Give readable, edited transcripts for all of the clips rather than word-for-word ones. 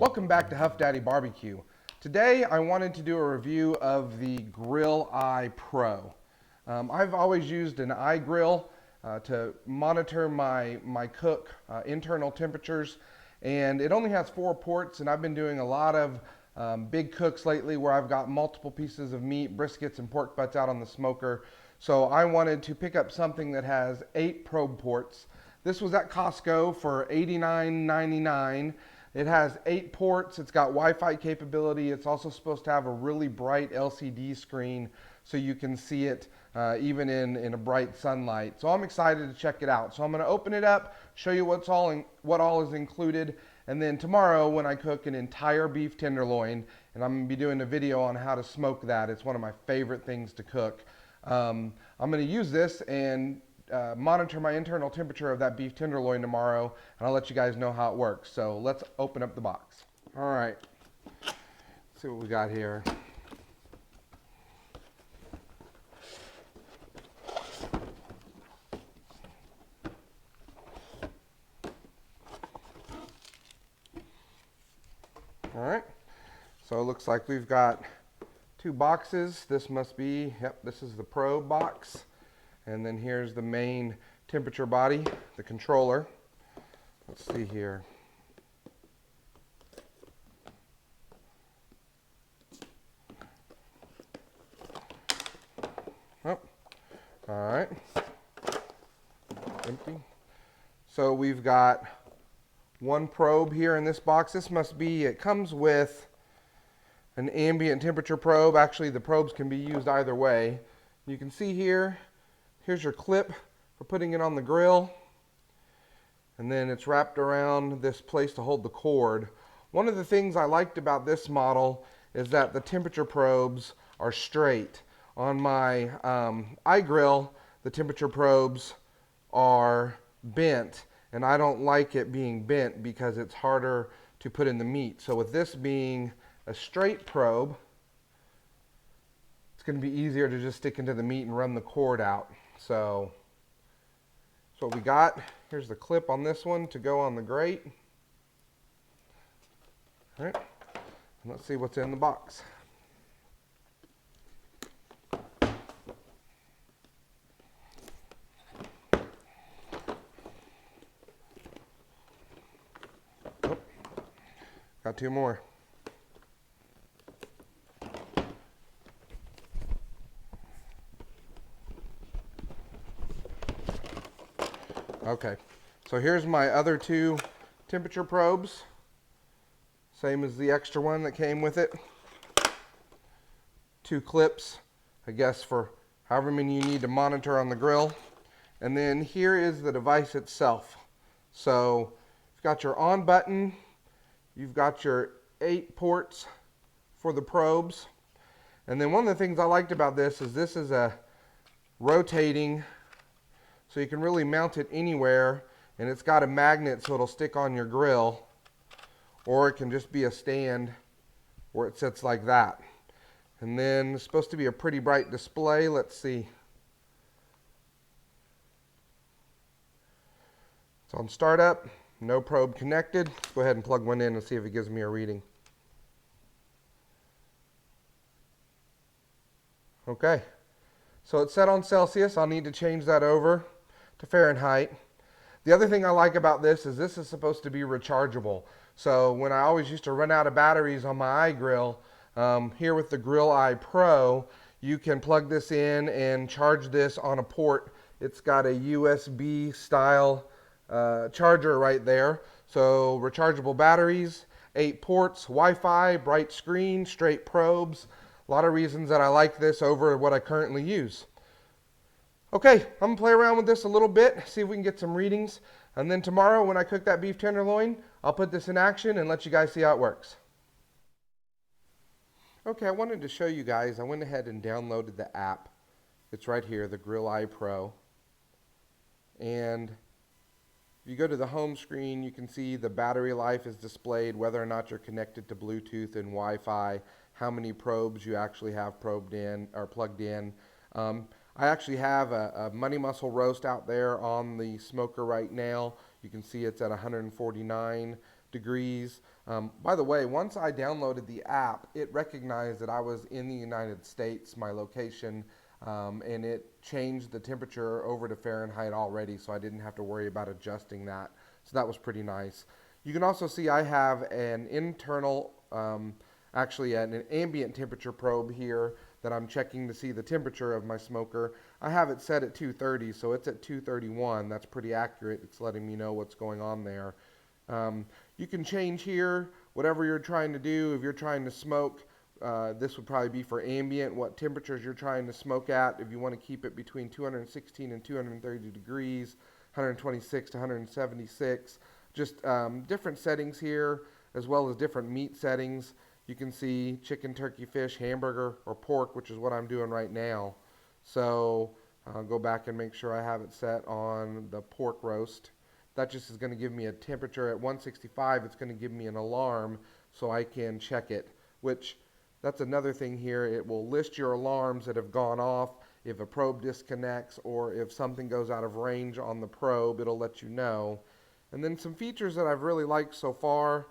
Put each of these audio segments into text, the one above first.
Welcome back to Huff Daddy Barbecue. Today I wanted to do a review of the GirllEye Pro. I've always used an iGrill to monitor my cook internal temperatures, and it only has 4 ports, and I've been doing a lot of big cooks lately where I've got multiple pieces of meat, briskets and pork butts out on the smoker. So I wanted to pick up something that has 8 probe ports. This was at Costco for $89.99. It has 8 ports, it's got Wi-Fi capability, it's also supposed to have a really bright LCD screen so you can see it even in a bright sunlight. So I'm excited to check it out. So I'm going to open it up, show you what all is included, and then tomorrow when I cook an entire beef tenderloin, and I'm going to be doing a video on how to smoke that. It's one of my favorite things to cook. I'm going to use this and monitor my internal temperature of that beef tenderloin tomorrow, and I'll let you guys know how it works. So let's open up the box. All right, let's see what we got here. All right, so it looks like we've got 2 boxes. This must be, yep, this is the probe box. And then here's the main temperature body, the controller. Let's see here. Oh, all right. Empty. So we've got 1 probe here in this box. This must be, it comes with an ambient temperature probe. Actually, the probes can be used either way. You can see here, here's your clip for putting it on the grill, and then it's wrapped around this place to hold the cord. One of the things I liked about this model is that the temperature probes are straight. On my iGrill, the temperature probes are bent, and I don't like it being bent because it's harder to put in the meat. So with this being a straight probe, it's going to be easier to just stick into the meat and run the cord out. So that's what we got. Here's the clip on this one to go on the grate. All right, and let's see what's in the box. Oh, got 2 more. Okay, so here's my other 2 temperature probes, same as the extra one that came with it. 2 clips, I guess, for however many you need to monitor on the grill. And then here is the device itself. So you've got your on button, you've got your 8 ports for the probes. And then one of the things I liked about this is a rotating, so you can really mount it anywhere, and it's got a magnet so it'll stick on your grill, or it can just be a stand where it sits like that. And then it's supposed to be a pretty bright display. Let's see. It's on startup, no probe connected. Let's go ahead and plug one in and see if it gives me a reading. Okay, so it's set on Celsius. I'll need to change that over to Fahrenheit. The other thing I like about this is supposed to be rechargeable. So when I always used to run out of batteries on my iGrill, here with the GirllEye Pro, you can plug this in and charge this on a port. It's got a USB style charger right there. So rechargeable batteries, 8 ports, Wi-Fi, bright screen, straight probes. A lot of reasons that I like this over what I currently use. Okay, I'm going to play around with this a little bit, see if we can get some readings. And then tomorrow when I cook that beef tenderloin, I'll put this in action and let you guys see how it works. Okay, I wanted to show you guys, I went ahead and downloaded the app. It's right here, the GirllEye Pro. And if you go to the home screen, you can see the battery life is displayed, whether or not you're connected to Bluetooth and Wi-Fi, how many probes you actually have probed in or plugged in. I actually have a Money Muscle roast out there on the smoker right now. You can see it's at 149 degrees. By the way, once I downloaded the app, it recognized that I was in the United States, my location, and it changed the temperature over to Fahrenheit already, so I didn't have to worry about adjusting that. So that was pretty nice. You can also see I have an internal, actually an ambient temperature probe here that I'm checking to see the temperature of my smoker. I have it set at 230, so it's at 231. That's pretty accurate. It's letting me know what's going on there. You can change here whatever you're trying to do. If you're trying to smoke, this would probably be for ambient, what temperatures you're trying to smoke at. If you want to keep it between 216 and 230 degrees, 126 to 176, just different settings here, as well as different meat settings. You can see chicken, turkey, fish, hamburger, or pork, which is what I'm doing right now. So I'll go back and make sure I have it set on the pork roast. That just is going to give me a temperature at 165. It's going to give me an alarm so I can check it, which that's another thing here. It will list your alarms that have gone off. If a probe disconnects or if something goes out of range on the probe, it'll let you know. And then some features that I've really liked so far.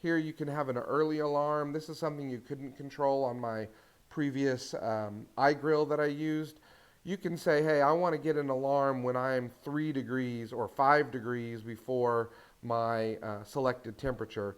Here you can have an early alarm. This is something you couldn't control on my previous iGrill that I used. You can say, hey, I want to get an alarm when I'm 3 degrees or 5 degrees before my selected temperature.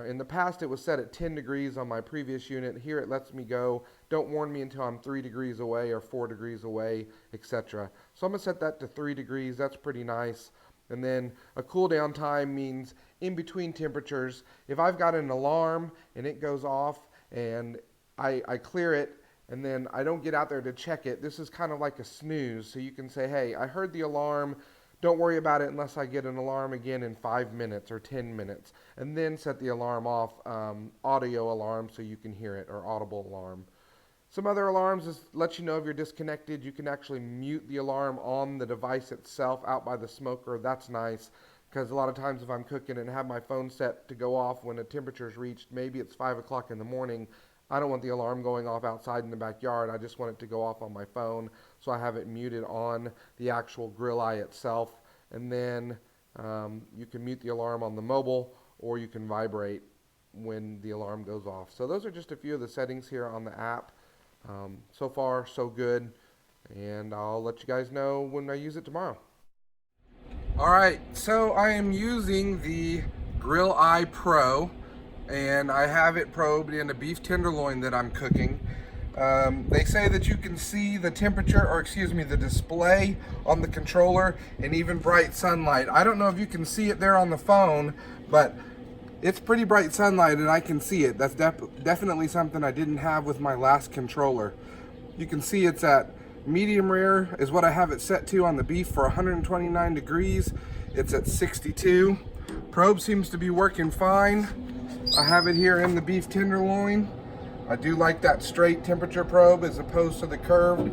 In the past, it was set at 10 degrees on my previous unit. Here it lets me go, don't warn me until I'm 3 degrees away or 4 degrees away, etc. So I'm going to set that to 3 degrees. That's pretty nice. And then a cool down time means in between temperatures. If I've got an alarm and it goes off and I clear it and then I don't get out there to check it, this is kind of like a snooze. So you can say, hey, I heard the alarm. Don't worry about it unless I get an alarm again in 5 minutes or 10 minutes. And then set the alarm off, audio alarm, so you can hear it, or audible alarm. Some other alarms is let you know if you're disconnected. You can actually mute the alarm on the device itself out by the smoker. That's nice, because a lot of times if I'm cooking and have my phone set to go off when a temperature is reached, maybe it's 5 o'clock in the morning, I don't want the alarm going off outside in the backyard. I just want it to go off on my phone, so I have it muted on the actual GrillEye itself. And then you can mute the alarm on the mobile, or you can vibrate when the alarm goes off. So those are just a few of the settings here on the app. So far, so good, and I'll let you guys know when I use it tomorrow. Alright, so I am using the GirllEye Pro, and I have it probed in a beef tenderloin that I'm cooking. They say that you can see the temperature, or excuse me, the display on the controller in even bright sunlight. I don't know if you can see it there on the phone, but it's pretty bright sunlight and I can see it. That's definitely something I didn't have with my last controller. You can see it's at medium rare is what I have it set to on the beef for 129 degrees. It's at 62. Probe seems to be working fine. I have it here in the beef tenderloin. I do like that straight temperature probe as opposed to the curved.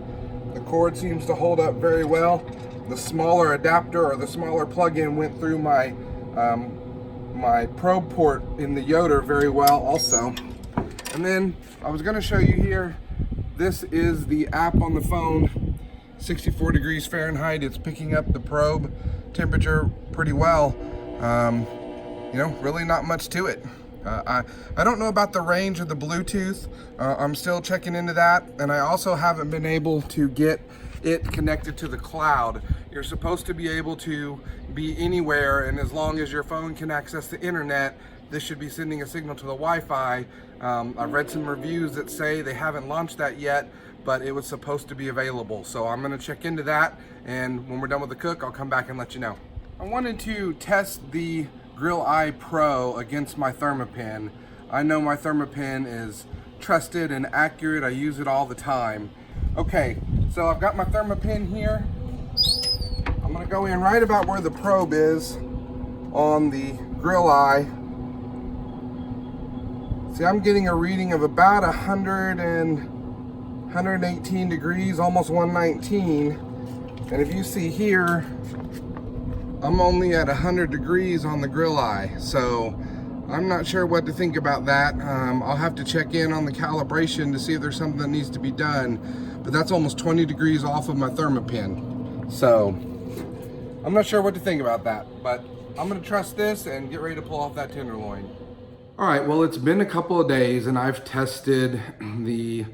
The cord seems to hold up very well. The smaller adapter or the smaller plug-in went through my my probe port in the Yoder very well also. And then I was going to show you here, this is the app on the phone, 64 degrees Fahrenheit. It's picking up the probe temperature pretty well. You know, really not much to it. I don't know about the range of the Bluetooth. I'm still checking into that, and I also haven't been able to get it connected to the cloud. You're supposed to be able to be anywhere, and as long as your phone can access the internet, this should be sending a signal to the Wi-Fi. I've read some reviews that say they haven't launched that yet, but it was supposed to be available. So I'm going to check into that, and when we're done with the cook, I'll come back and let you know. I wanted to test the GirllEye Pro against my Thermapen. I know my Thermapen is trusted and accurate. I use it all the time. Okay, so I've got my Thermapen here. I'm going to go in right about where the probe is on the GrillEye. See, I'm getting a reading of about 118 degrees, almost 119. And if you see here, I'm only at 100 degrees on the GrillEye, so I'm not sure what to think about that. I'll have to check in on the calibration to see if there's something that needs to be done, but that's almost 20 degrees off of my Thermapen. So I'm not sure what to think about that, but I'm gonna trust this and get ready to pull off that tenderloin. All right, well, it's been a couple of days and I've tested the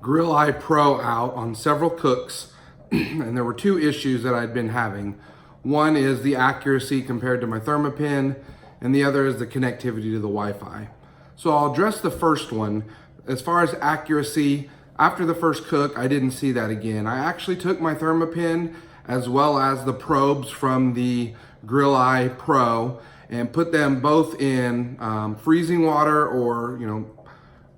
GirllEye Pro out on several cooks and there were two issues that I'd been having. One is the accuracy compared to my Thermapen, and the other is the connectivity to the Wi-Fi. So I'll address the first one. As far as accuracy, after the first cook, I didn't see that again. I actually took my Thermapen as well as the probes from the GirllEye Pro and put them both in freezing water or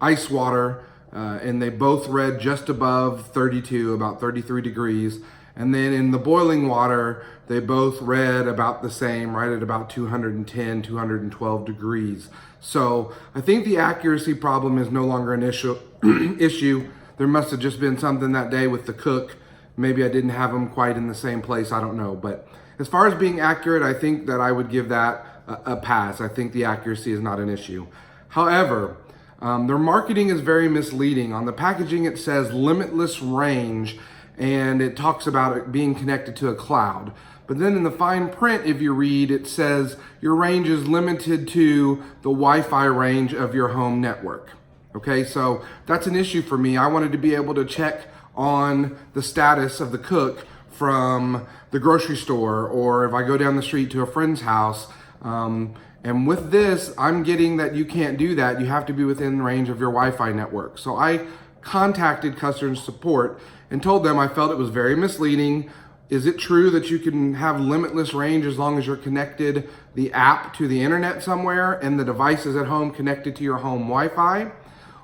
ice water, and they both read just above 32, about 33 degrees. And then in the boiling water, they both read about the same, right at about 210, 212 degrees. So I think the accuracy problem is no longer an issue. There must have just been something that day with the cook. Maybe I didn't have them quite in the same place, I don't know. But as far as being accurate, I think that I would give that a pass. I think the accuracy is not an issue. However, their marketing is very misleading. On the packaging, it says limitless range, and it talks about it being connected to a cloud. But then in the fine print, if you read, it says your range is limited to the Wi-Fi range of your home network. Okay, so that's an issue for me. I wanted to be able to check on the status of the cook from the grocery store, or if I go down the street to a friend's house. And with this, I'm getting that you can't do that. You have to be within range of your Wi-Fi network. So I contacted customer support and told them I felt it was very misleading. Is it true that you can have limitless range as long as you're connected the app to the internet somewhere and the device is at home connected to your home Wi-Fi?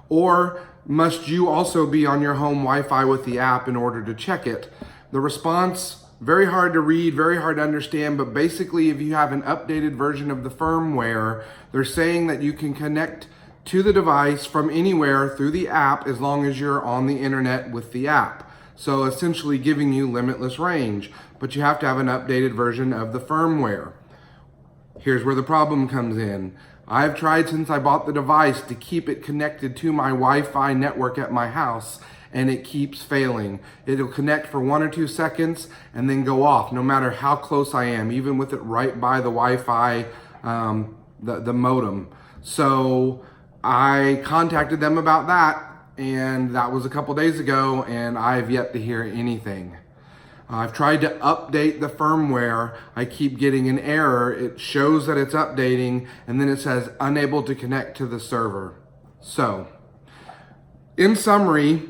Or must you also be on your home Wi-Fi with the app in order to check it? The response, very hard to read, very hard to understand, but basically if you have an updated version of the firmware, they're saying that you can connect to the device from anywhere through the app as long as you're on the internet with the app. So essentially giving you limitless range, but you have to have an updated version of the firmware. Here's where the problem comes in. I've tried since I bought the device to keep it connected to my Wi-Fi network at my house, and it keeps failing. It'll connect for 1 or 2 seconds and then go off, no matter how close I am, even with it right by the Wi-Fi, the modem. So I contacted them about that, and that was a couple days ago, and I've yet to hear anything. I've tried to update the firmware. I keep getting an error. It shows that it's updating, and then it says unable to connect to the server. So, in summary,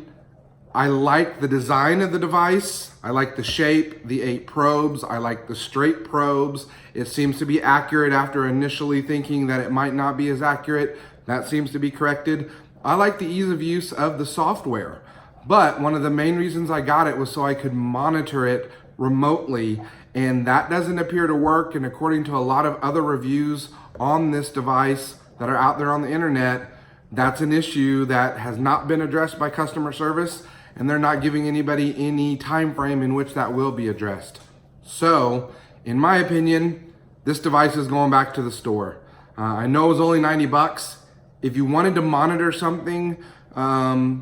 I like the design of the device. I like the shape, the 8 probes. I like the straight probes. It seems to be accurate after initially thinking that it might not be as accurate. That seems to be corrected. I like the ease of use of the software. But one of the main reasons I got it was so I could monitor it remotely, and that doesn't appear to work. And according to a lot of other reviews on this device that are out there on the internet, that's an issue that has not been addressed by customer service, and they're not giving anybody any time frame in which that will be addressed. So, in my opinion, this device is going back to the store. I know it was only 90 bucks. If you wanted to monitor something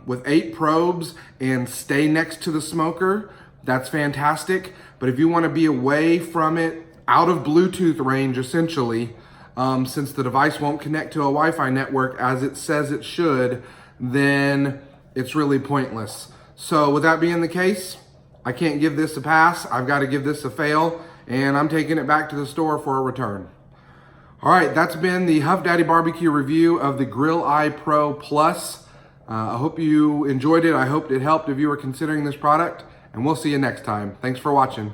with 8 probes and stay next to the smoker, that's fantastic. But if you want to be away from it, out of Bluetooth range essentially, since the device won't connect to a Wi-Fi network as it says it should, then it's really pointless. So with that being the case, I can't give this a pass. I've got to give this a fail, and I'm taking it back to the store for a return. All right, that's been the Huff Daddy Barbecue review of the GirllEye Pro Plus. I hope you enjoyed it. I hope it helped if you were considering this product, and we'll see you next time. Thanks for watching.